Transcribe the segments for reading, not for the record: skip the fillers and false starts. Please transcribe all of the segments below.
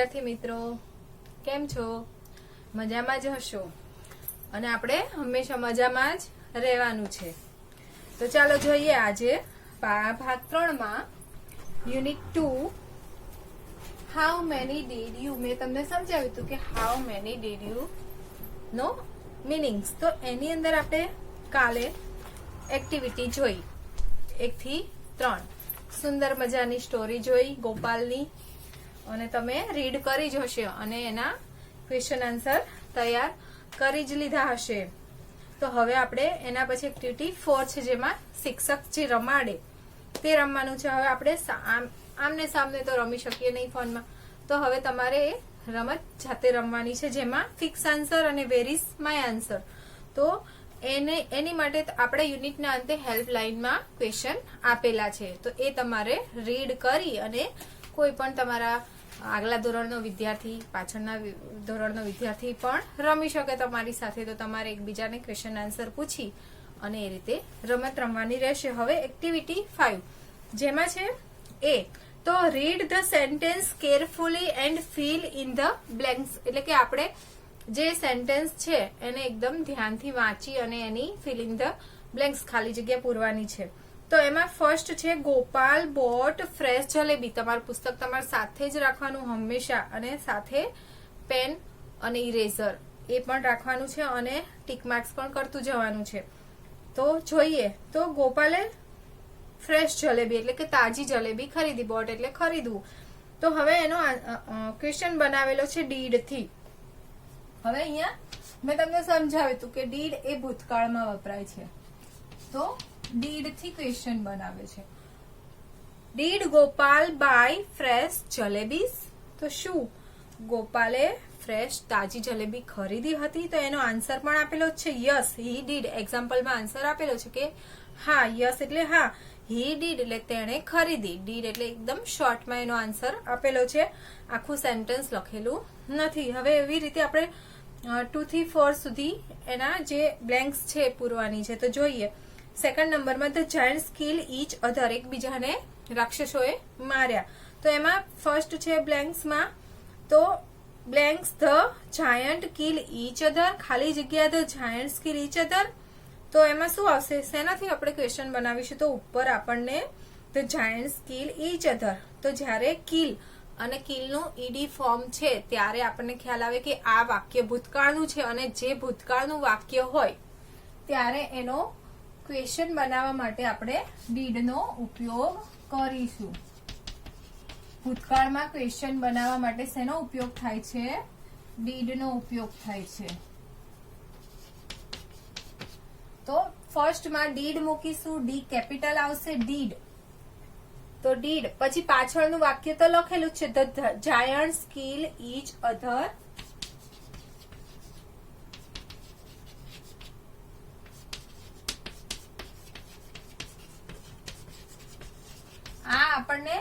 વિદ્યાર્થી મિત્રો, કેમ છો? મજામાં જ હશો અને આપણે હંમેશા મજામાં જ રહેવાનું છે. તો ચાલો જોઈએ આજે ભાગ 3 માં unit 2 how many did you. મેં તમને સમજાવ્યું હતું કે how many did you no meanings. તો એની અંદર આપણે કાલે એક્ટિવિટી જોઈ 1 થી 3. સુંદર મજાની સ્ટોરી જોઈ ગોપાલની અને તમે રીડ કરી જ હશે અને એના ક્વેશ્ચન આન્સર તૈયાર કરી જ લીધા હશે. તો હવે આપણે એના પછી એક્ટિવિટી 4 છે, જેમાં શિક્ષક જે રમાડે તે રમવાનું છે. હવે આપણે આમને સામને તો રમી શકીએ નહીં ફોનમાં, તો હવે તમારે એ રમત જાતે રમવાની છે, જેમાં ફિક્સ આન્સર અને વેર ઇઝ માય આન્સર. તો એની માટે આપણે યુનિટના અંતે હેલ્પલાઇનમાં ક્વેશ્ચન આપેલા છે, તો એ તમારે રીડ કરી અને કોઈ પણ તમારા આગલા ધોરણનો વિદ્યાર્થી, પાછળના ધોરણનો વિદ્યાર્થી પણ રમી શકે તમારી સાથે. તો તમારે એકબીજાને ક્વેશ્ચન આન્સર પૂછી અને એ રીતે રમત રમવાની રહેશે. હવે એક્ટિવિટી 5 જેમાં છે એ તો read the sentence carefully and fill in the blanks. એટલે કે આપણે જે સેન્ટેન્સ છે એને એકદમ ધ્યાનથી વાંચી અને એની ફિલ ઇન ધ બ્લેન્ક્સ ખાલી જગ્યા પૂરવાની છે. તો એમાં ફર્સ્ટ છે ગોપાલ બોટ ફ્રેશ જલેબી. તમારું પુસ્તક તમારા સાથે જ રાખવાનું હંમેશા, અને સાથે પેન અને ઇરેઝર એ પણ રાખવાનું છે અને ટીક માર્ક્સ પણ કરતું જવાનું છે. તો જોઈએ તો ગોપાલે ફ્રેશ જલેબી એટલે કે તાજી જલેબી ખરીદી. બોટ એટલે ખરીદવું. તો હવે એનો ક્વેશ્ચન બનાવેલો છે ડીડ થી. હવે અહીંયા મેં તમને સમજાવ્યું હતું કે ડીડ એ ભૂતકાળમાં વપરાય છે, તો ડીડ થી ક્વેશ્ચન બનાવે છે. Did Gopal buy fresh jalebis. તો શું ગોપાલે ફ્રેશ તાજી જલેબી ખરીદી હતી? તો એનો આન્સર પણ આપેલો છે યસ હી ડીડ. એક્ઝામ્પલમાં આન્સર આપેલો છે કે હા, યસ એટલે હા, હી ડીડ એટલે તેણે ખરીદી. ડીડ એટલે એકદમ શોર્ટમાં એનો આન્સર આપેલો છે, આખું સેન્ટેન્સ લખેલું નથી. હવે એવી રીતે આપણે 2 થી 4 સુધી એના જે બ્લેન્ક્સ છે પૂરવાની છે. તો જોઈએ સેકન્ડ નંબરમાં the Giants kill each other. એકબીજાને રાક્ષસોએ માર્યા. તો એમાં ફર્સ્ટ છે બ્લેન્ક્સમાં તો blanks the giant kill each other, ખાલી જગ્યા the Giants kill each other. તો એમાં શું આવશે? શેનાથી આપણે ક્વેશ્ચન બનાવીશું? તો ઉપર આપણને the Giants kill each other. તો જ્યારે કિલ અને કિલનું ઈડી ફોર્મ છે ત્યારે આપણને ખ્યાલ આવે કે આ વાક્ય ભૂતકાળનું છે, અને જે ભૂતકાળનું વાક્ય હોય ત્યારે એનો ક્વેશ્ચન બનાવવા માટે આપણે ડીડનો ઉપયોગ કરીશું. ભૂતકાળમાં ક્વેશ્ચન બનાવવા માટે શેનો ઉપયોગ થાય છે? ડીડનો ઉપયોગ થાય છે. તો ફર્સ્ટમાં ડીડ મૂકીશું, ડી કેપિટલ આવશે ડીડ. તો ડીડ પછી પાછળનું વાક્ય તો લખેલું છે the Giants kill each other. આ આપણને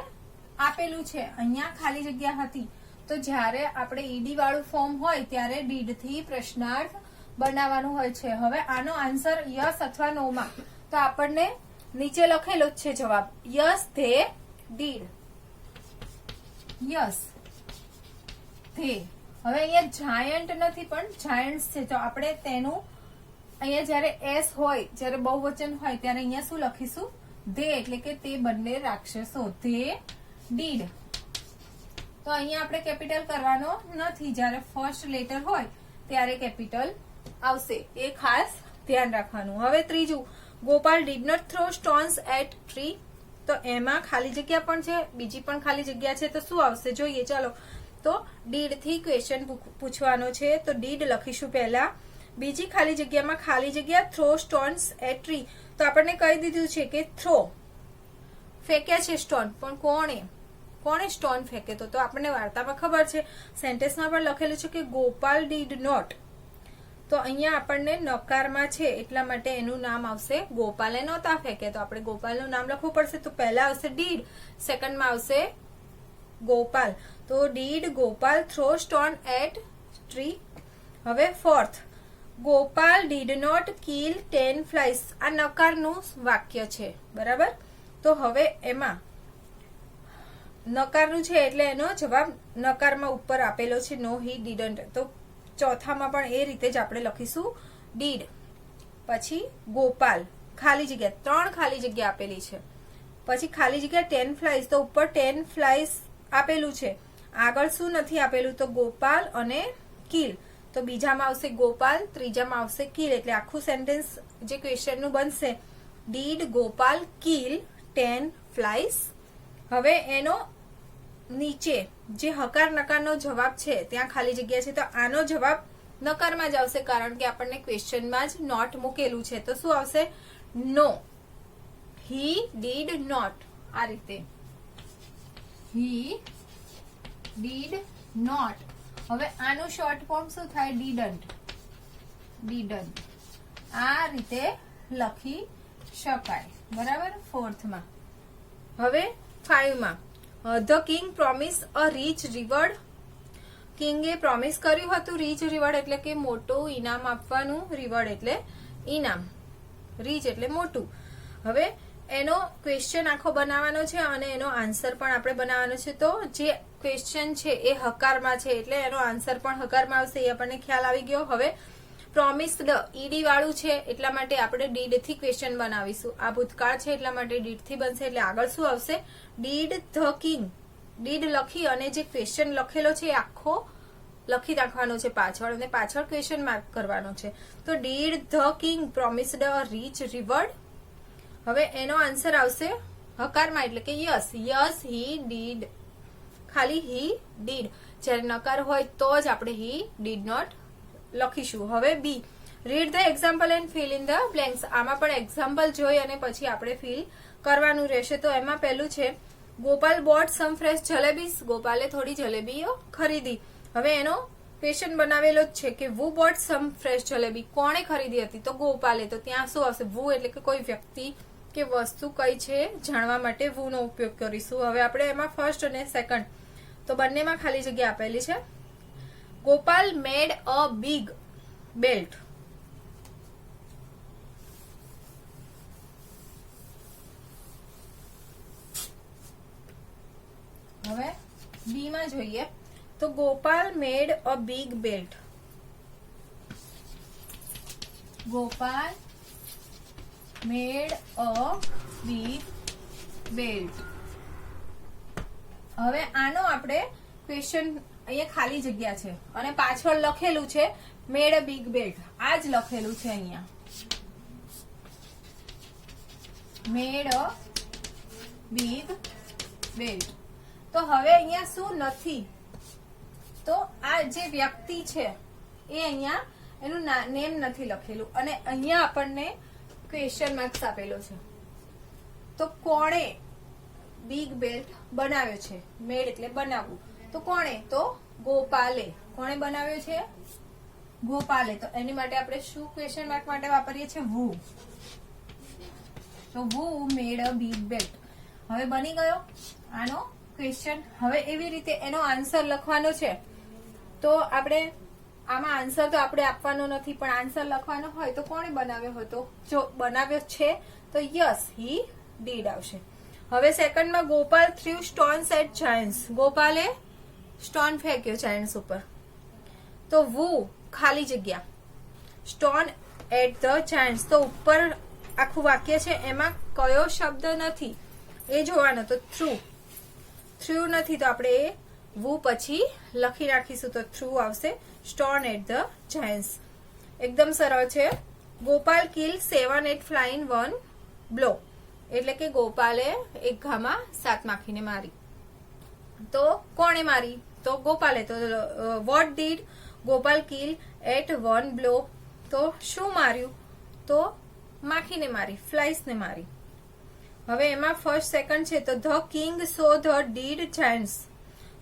આપેલું છે, અહીંયા ખાલી જગ્યા હતી. તો જ્યારે આપણે ઈડી વાળું ફોર્મ હોય ત્યારે ડીડ થી પ્રશ્નાર્થ બનાવવાનું હોય છે. હવે આનો આન્સર યસ અથવા નો માં, તો આપણને નીચે લખેલો જ છે જવાબ yes they did. Yes they. હવે અહીંયા જાયન્ટ નથી પણ જાયન્ટ્સ છે, તો આપણે તેનું અહીંયા જયારે એસ હોય, જયારે બહુવચન હોય ત્યારે અહીંયા શું લખીશું? ધે. એટલે કે તે બંને રાક્ષસો. They did. તો અહીંયા આપણે કેપિટલ કરવાનો નથી, જયારે ફર્સ્ટ લેટર હોય ત્યારે કેપિટલ આવશે, એ ખાસ ધ્યાન રાખવાનું. હવે ત્રીજું Gopal did not throw stones at tree. તો એમાં ખાલી જગ્યા પણ છે, બીજી પણ ખાલી જગ્યા છે, તો શું આવશે જોઈએ. ચાલો તો ડીડ થી ક્વેશ્ચન પૂછવાનો છે, તો ડીડ લખીશું પહેલા. બીજી ખાલી જગ્યામાં ખાલી જગ્યા થ્રો સ્ટોન્સ એટ ટ્રી. તો આપણને કહી દીધું છે કે થ્રો ફેંક્યા છે સ્ટોન, પણ કોણે સ્ટોન ફેંકે? તો આપણને વાર્તામાં ખબર છે, સેન્ટેન્સમાં પણ લખેલું છે કે ગોપાલ ડીડ નોટ. તો અહીંયા આપણને નકારમાં છે એટલા માટે એનું નામ આવશે ગોપાલે નહોતા ફેંકે. તો આપણે ગોપાલનું નામ લખવું પડશે. તો પહેલા આવશે ડીડ, સેકન્ડમાં આવશે ગોપાલ. તો did Gopal throw stone at tree. હવે fourth Gopal did not kill 10 flies. આ નકારનું વાક્ય છે, બરાબર. તો હવે એમાં નકારનું છે એટલે એનો જવાબ નકારમાં ઉપર આપેલો છે, નો હી ડીડન્ટ. તો ચોથામાં પણ એ રીતે જ આપણે લખીશું ડીડ. પછી ગોપાલ, ખાલી જગ્યા, 3 ખાલી જગ્યા આપેલી છે. પછી ખાલી જગ્યા 10 ફ્લાઇઝ, તો ઉપર 10 ફ્લાઇઝ આપેલું છે, આગળ શું નથી આપેલું, તો ગોપાલ અને કિલ. તો બીજામાં આવશે ગોપાલ, ત્રીજામાં આવશે કિલ. એટલે આખું સેન્ટેન્સ જે ક્વેશ્ચન નું બનશે, ડીડ ગોપાલ કિલ 10 ફ્લાઇઝ. હવે એનો નીચે જે હકાર નકારનો જવાબ છે ત્યાં ખાલી જગ્યા છે, તો આનો જવાબ નકારમાં જ આવશે, કારણ કે આપણને ક્વેશ્ચનમાં જ નોટ મૂકેલું છે. તો શું આવશે? નો, હી ડીડ નોટ. આ રીતે હી ડીડ નોટ. હવે આનું શોર્ટ ફોર્મ શું થાય? ડીડન્ટ. ડીડન્ટ. આ રીતે લખી શકાય. બરાબર? 4th માં. હવે 5 માં, the king promise a rich reward. કિંગે પ્રોમિસ કર્યું હતું રીચ રિવોર્ડ એટલે કે મોટું ઇનામ આપવાનું, રિવોર્ડ એટલે ઇનામ, રીચ એટલે મોટું. હવે એનો ક્વેશ્ચન આખો બનાવવાનો છે અને એનો આન્સર પણ આપણે બનાવવાનો છે. તો જે ક્વેશ્ચન છે એ હકારમાં છે એટલે એનો આન્સર પણ હકારમાં આવશે, એ આપણને ખ્યાલ આવી ગયો. હવે પ્રોમિસ્ડ ઈડી વાળું છે એટલા માટે આપણે ડીડ થી ક્વેશ્ચન બનાવીશું. આ ભૂતકાળ છે એટલા માટે ડીડ થી બનશે. એટલે આગળ શું આવશે? Did the king. ડીડ લખી અને જે ક્વેશ્ચન લખેલો છે એ આખો લખી નાખવાનો છે પાછળ, અને પાછળ ક્વેશ્ચન માર્ક કરવાનો છે. તો did the king promised a rich reward. હવે એનો આન્સર આવશે હકારમાં એટલે કે યસ. Yes he did. ખાલી હી ડીડ. જ્યારે નકાર હોય તો જ આપણે હી ડીડ નોટ લખીશું. હવે B, read the example and fill in the blanks. આમાં પણ એક્ઝામ્પલ જોઈ અને પછી આપણે ફિલ કરવાનું રહેશે. તો એમાં પહેલું છે, ગોપાલ બોટ સમ ફ્રેશ જલેબીસ. ગોપાલે થોડી જલેબીઓ ખરીદી. હવે એનો ક્વેશ્ચન બનાવેલો જ છે કે વુ બોટ સમ ફ્રેશ જલેબી. કોણે ખરીદી હતી? તો ગોપાલે. તો ત્યાં શું આવશે? વુ એટલે કે કોઈ વ્યક્તિ કે વસ્તુ કઈ છે જાણવા માટે વુ નો ઉપયોગ કરીશું. હવે આપણે એમાં ફર્સ્ટ અને સેકન્ડ તો બંનેમાં ખાલી જગ્યા આપેલી છે. Gopal made a big belt. હવે બી માં જોઈએ તો Gopal made a big belt. Gopal made a big belt. હવે આનો આપણે ક્વેશ્ચન, અહીંયા ખાલી જગ્યા છે અને પાછળ લખેલું છે મેડ અ બિગ બેલ્ટ. આ જ લખેલું છે અહીંયા, મેડ અ બિગ બેલ્ટ. તો હવે અહીંયા શું નથી? તો આ જે વ્યક્તિ છે એ અહીંયા એનું નેમ નથી લખેલું અને અહીંયા આપણને ક્વેશ્ચન માર્ક્સ આપેલો છે. તો કોણે બિગ બેલ્ટ બનાવ્યો છે? મેડ એટલે બનાવવું. તો કોણે? તો ગોપાલે. કોણે બનાવ્યો છે? ગોપાલે. તો એની માટે આપણે શું ક્વેશ્ચન માર્ક માટે વાપરીએ છીએ? વુ. તો વુ મેડ અ બિગ બેલ્ટ. હવે બની ગયો આનો ક્વેશ્ચન. હવે એવી રીતે એનો આન્સર લખવાનો છે. તો આપણે આમાં આન્સર તો આપણે આપવાનો નથી, પણ આન્સર લખવાનો હોય તો કોણે બનાવ્યો હતો? જો બનાવ્યો છે તો યસ હી ડીડ આવશે. હવે સેકન્ડમાં, Gopal threw stones at giants. ગોપાલે સ્ટોન ફેંક્યો જાયન્ટ્સ ઉપર. તો વુ ખાલી જગ્યા સ્ટોન એટ ધ જાયન્ટ્સ. તો ઉપર આખું વાક્ય છે એમાં કયો શબ્દ નથી એ જોવાનો. તો થ્રુ. થ્રુ નથી તો આપણે એ વુ પછી લખી નાખીશું તો થ્રુ આવશે. Stone at the giants. એકદમ સરળ છે. Gopal kill 7 8 flying 1 blow. એટલે કે ગોપાલે એક ઘામાં 7 માખીને મારી. તો કોણે મારી? તો ગોપાલે. તો what did Gopal kill at 1 blow. તો શું માર્યું? તો માખીને મારી, ફ્લાઇસને મારી. હવે એમાં ફર્સ્ટ સેકન્ડ છે તો the king saw the dead Giants.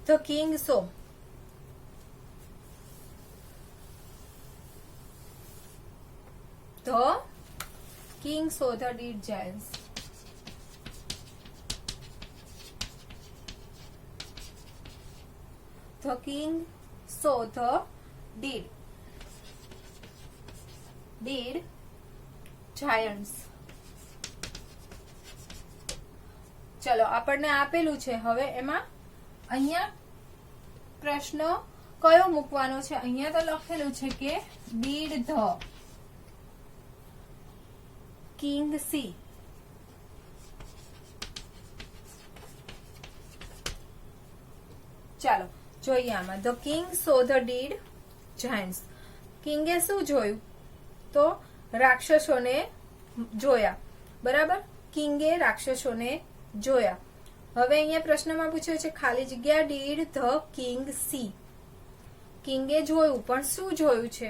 The king saw. The king saw the dead Giants. The king saw the deed giants. ચલો આપણને આપેલું છે, હવે એમાં અહીંયા પ્રશ્ન કયો મૂકવાનો છે? અહીંયા તો લખેલું છે કે ડીડ ધ કિંગ સી. ચાલો જોઈએ આમાં. The king saw the dead giants. કિંગે શું જોયું? તો રાક્ષસોને જોયા. બરાબર, કિંગે રાક્ષસોને જોયા. હવે અહીંયા પ્રશ્નમાં પૂછ્યું છે ખાલી જગ્યા ડીડ ધ કિંગ સી. કિંગે જોયું, પણ શું જોયું છે?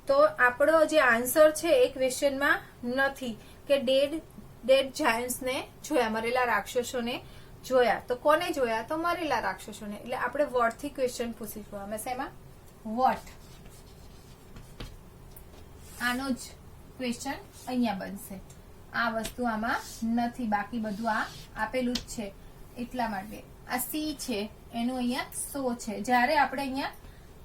તો આપણો જે આન્સર છે એ ક્વેશ્ચનમાં નથી કે ડેડ જાયન્ટ્સ ને જોયા, મરેલા રાક્ષસોને જોયા. તો કોને જોયા? તો મરેલા રાક્ષસોને. એટલે આપણે વોટ થી ક્વેશ્ચન પૂછીશું. અમે શેમાં? વોટ. આનો જ ક્વેશ્ચન અહીંયા બનશે. આ વસ્તુ આમાં નથી, બાકી બધું આ આપેલું જ છે. એટલા માટે આ સી છે એનું અહીંયા સો છે. જ્યારે આપણે અહીંયા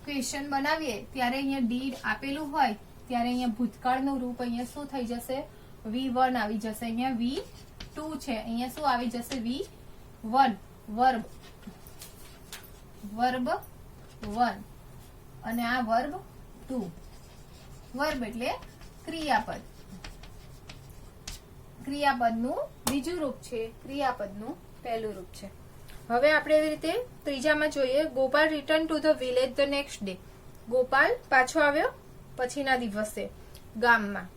ક્વેશ્ચન બનાવીએ ત્યારે અહીંયા ડીડ આપેલું હોય ત્યારે અહીંયા ભૂતકાળનું રૂપ અહીંયા શું થઈ જશે? V1 આવી જશે. અહીંયા V2 છે, અહીંયા શું આવી જશે? V1. વર્બ 1 અને આ વર્બ 2. વર્બ એટલે ક્રિયાપદ. ક્રિયાપદનું બીજું રૂપ છે, ક્રિયાપદનું પહેલું રૂપ છે. હવે આપણે એવી રીતે ત્રીજામાં જોઈએ. Gopal return to the village the next day. Gopal પાછો આવ્યો પછીના દિવસે ગામમાં.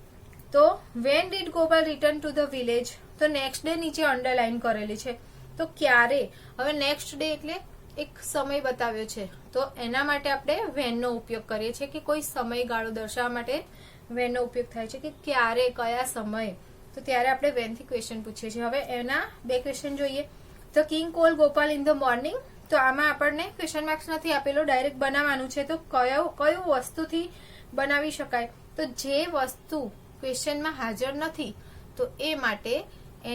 તો when did Gopal return to the village? તો નેક્સ્ટ ડે નીચે અંડરલાઈન કરેલી છે. તો ક્યારે? હવે નેક્સ્ટ ડે એટલે એક સમય બતાવ્યો છે, તો એના માટે આપણે વેન નો ઉપયોગ કરીએ છીએ કે કોઈ સમયગાળો દર્શાવવા માટે વેન નો ઉપયોગ થાય છે કે ક્યારે, કયા સમય. તો ત્યારે આપણે વેન થી ક્વેશ્ચન પૂછીએ છીએ. હવે એના બે ક્વેશ્ચન જોઈએ. The king call Gopal in the morning. તો આમાં આપણને ક્વેશ્ચન માર્ક્સ નથી આપેલો, ડાયરેક્ટ બનાવવાનું છે. તો કયું વસ્તુથી બનાવી શકાય? તો જે વસ્તુ ક્વેશ્ચનમાં હાજર નથી તો એ માટે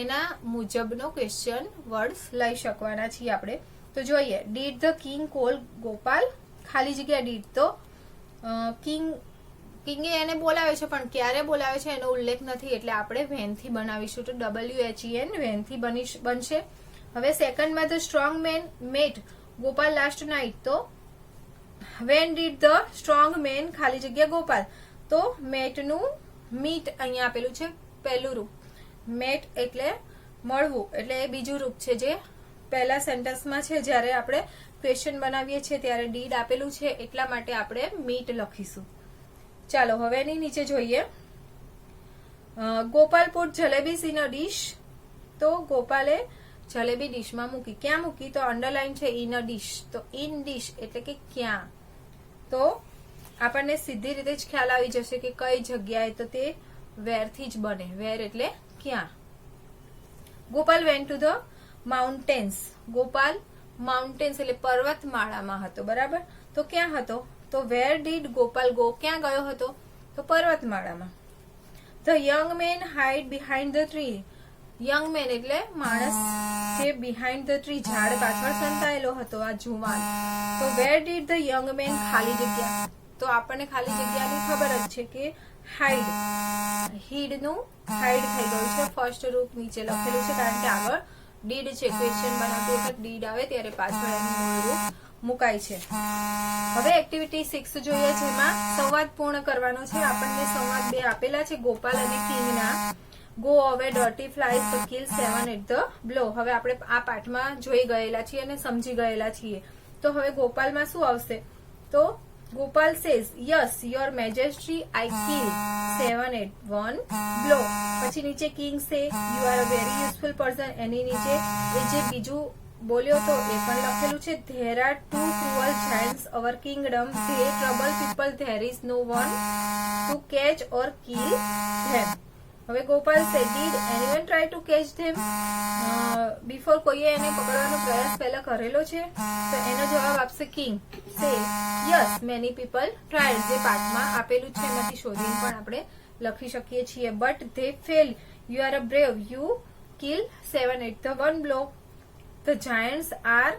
એના મુજબનો ક્વેશ્ચન વર્ડ્સ લઈ શકવાના છીએ આપણે. તો જોઈએ. Did the king call Gopal, ખાલી જગ્યા ડીડ. તો કિંગે એને બોલાવે છે, પણ ક્યારે બોલાવે છે એનો ઉલ્લેખ નથી, એટલે આપણે વેન થી બનાવીશું. તો WHEN વેન થી બનશે. હવે સેકન્ડમાં the strong man met Gopal last night. તો when did the strong man ખાલી જગ્યા ગોપાલ. તો મેટનું મીટ અહીંયા આપેલું છે પહેલું રૂપ. મેટ એટલે મળવું, એટલે એ બીજું રૂપ છે જે પહેલા સેન્ટેન્સમાં છે. જ્યારે આપણે ક્વેશ્ચન બનાવીએ છીએ ત્યારે ડીડ આપેલું છે, એટલા માટે આપણે મીટ લખીશું. ચાલો હવે એની નીચે જોઈએ. Gopal put jalebis in a dish. તો ગોપાલે જલેબી ડીશમાં મૂકી. ક્યાં મૂકી? તો અંડરલાઈન છે ઇન અ ડીશ. તો ઇન ડીશ એટલે કે ક્યાં. તો આપણને સીધી રીતે જ ખ્યાલ આવી જશે કે કઈ જગ્યાએ. તો તે વેર થી જ બને. વેર એટલે ક્યાં. Gopal went to the mountains. Gopal mountains એટલે પર્વતમાળામાં હતો. બરાબર, તો ક્યાં હતો? તો વેર ડીડ ગોપાલ ગો? ક્યાં ગયો હતો? તો પર્વતમાળામાં. The young man hide behind the tree. Young man એટલે માણસ જે બિહાઇન્ડ ધ ટ્રી ઝાડ પાછળ સંતાયેલો હતો, આ જુવાન. તો where did the young man ખાલી જગ્યા. તો આપણને ખાલી જગ્યાની ખબર જ છે કે હાઇડ. હીડ નું હાઇડ થઈ ગયું છે. ફર્સ્ટ રૂપ નીચે લખેલું છે કારણ કે આગળ ડીડ છે. ક્વેશ્ચન બનાવતી વખત ડીડ આવે ત્યારે પાછળ એનું મૂળ રૂપ મુકાય છે. હવે એક્ટિવિટી 6 જોઈએ, જેમાં સંવાદ પૂર્ણ કરવાનો છે. આપણને સંવાદ બે આપેલા છે ગોપાલ અને કિંગના. Go away dirty flies the kill 7 at the blow. હવે આપણે આ પાઠમાં જોઈ ગયેલા છીએ અને સમજી ગયેલા છીએ. તો હવે ગોપાલમાં શું આવશે? તો Gopal says yes your majesty I kill 7 at 1 blow. પછી નીચે king say you are a very useful person. એની નીચે એ જે બીજું બોલ્યો તો એ પણ લખેલું છે. There are 2 cruel giants our kingdom. They trouble people. There is no one to catch or kill them. હવે ગોપાલ સે did anyone try to catch them. Before કોઈએ એને પકડવાનો પ્રયાસ પહેલા કરેલો છે? તો એનો જવાબ આપશે king. Say yes many people tried. જે પાઠમાં આપેલું છે એમાંથી શોધીને પણ આપણે લખી શકીએ છીએ. But they fell. You are a brave. You kill 7 at the 1 blow. The giants are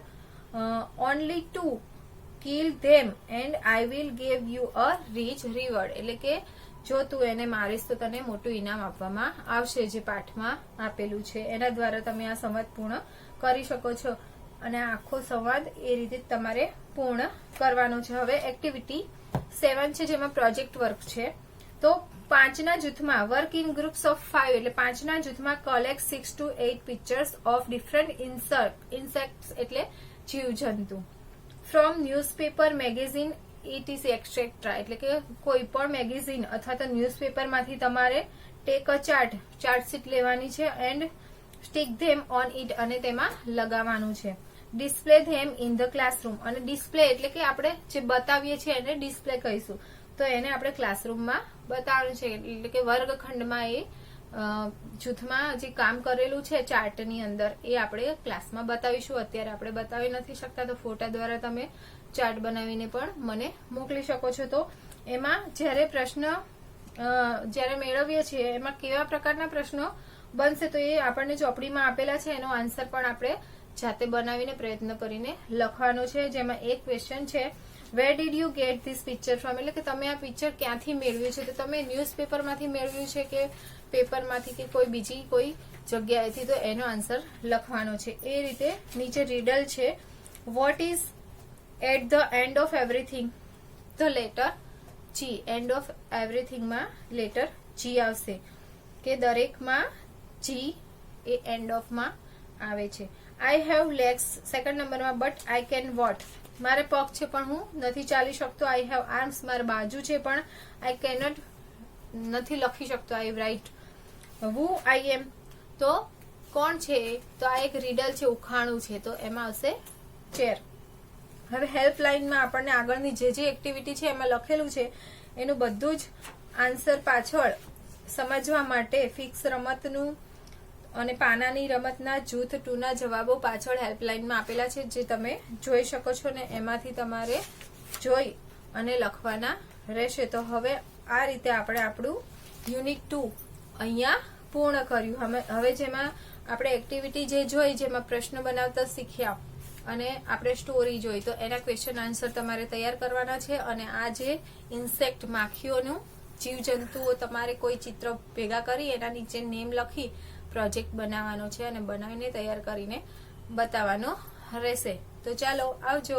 only 2. Kill them and I will give you a rich reward. એટલે કે જો તું એને મારીશ તો તને મોટું ઇનામ આપવામાં આવશે, જે પાઠમાં આપેલું છે. એના દ્વારા તમે આ સંવાદ પૂર્ણ કરી શકો છો અને આખો સંવાદ એ રીતે તમારે પૂર્ણ કરવાનો છે. હવે એક્ટિવિટી 7 છે, જેમાં પ્રોજેક્ટ વર્ક છે. તો 5ના જૂથમાં વર્ક ઇન ગ્રુપ્સ ઓફ 5 એટલે 5ના જૂથમાં collect 6 to 8 pictures of different insects એટલે જીવજંતુ from newspaper, magazine, etc et cetera એટલે કે કોઈ પણ મેગેઝિન અથવા તો ન્યૂઝપેપર માંથી તમારે ટેક અ ચાર્ટ શીટ લેવાની છે and stick them on it અને તેમાં લગાવવાનું છે. Display them in the classroom અને ડિસ્પ્લે એટલે કે આપણે જે બતાવીએ છીએ એને ડિસ્પ્લે કહીશું. તો એને આપણે ક્લાસરૂમમાં બતાવવાનું છે એટલે કે વર્ગખંડમાં એ જૂથમાં જે કામ કરેલું છે ચાર્ટની અંદર એ આપણે ક્લાસમાં બતાવીશું. અત્યારે આપણે બતાવી નથી શકતા તો ફોટા દ્વારા તમે ચાર્ટ બનાવીને પણ મને મોકલી શકો છો. તો એમાં જ્યારે પ્રશ્ન જ્યારે મેળવીએ છીએ એમાં કેવા પ્રકારના પ્રશ્નો બનશે તો એ આપણને ચોપડીમાં આપેલા છે, એનો આન્સર પણ આપણે જાતે બનાવીને પ્રયત્ન કરીને લખવાનો છે. જેમાં એક ક્વેશ્ચન છે, where did you get this picture from એટલે કે તમે આ પિક્ચર ક્યાંથી મેળવ્યું છે. તો તમે ન્યૂઝપેપરમાંથી મેળવ્યું છે કે પેપરમાંથી કે કોઈ બીજી કોઈ જગ્યાએથી, તો એનો આન્સર લખવાનો છે. એ રીતે નીચે રીડલ છે, what is at the end of everything the letter G. End of એવરીથિંગમાં લેટર જી આવશે કે દરેકમાં જી એ એન્ડ ઓફમાં આવે છે. આઈ હેવ લેગ્સ સેકન્ડ નંબરમાં બટ આઈ કેન વોટ મારે પગ છે પણ હું નથી ચાલી શકતો. આઈ હેવ આર્મ્સ મારે બાજુ છે પણ આઈ કેનોટ નથી લખી શકતો. આઈ રાઇટ હુ આઈ એમ તો કોણ છે તો આ એક રીડલ છે, ઉખાણું છે, તો એમાં આવશે ચેર. હવે હેલ્પલાઇનમાં આપણને આગળની જે એક્ટિવિટી છે એમાં લખેલું છે એનું બધું જ આન્સર પાછળ સમજવા માટે ફિક્સ રમતનું અને પાનાની રમતના જૂથ 2ના જવાબો પાછળ હેલ્પલાઇનમાં આપેલા છે, જે તમે જોઈ શકો છો ને એમાંથી તમારે જોઈ અને લખવાના રહેશે. તો હવે આ રીતે આપણે આપણું યુનિટ 2 અહીંયા પૂર્ણ કર્યું. હવે જેમાં આપણે એક્ટિવિટી જે જોઈ જેમાં પ્રશ્ન બનાવતા શીખ્યા અને આપણે સ્ટોરી જોઈ તો એના ક્વેશ્ચન આન્સર તમારે તૈયાર કરવાના છે. અને આ જે ઇન્સેક્ટ માખીઓનું જીવજંતુઓ તમારે કોઈ ચિત્ર ભેગા કરી એના નીચે નેમ લખી પ્રોજેક્ટ બનાવવાનો છે અને બનાવીને તૈયાર કરીને બતાવવાનો રહેશે. તો ચાલો આવજો.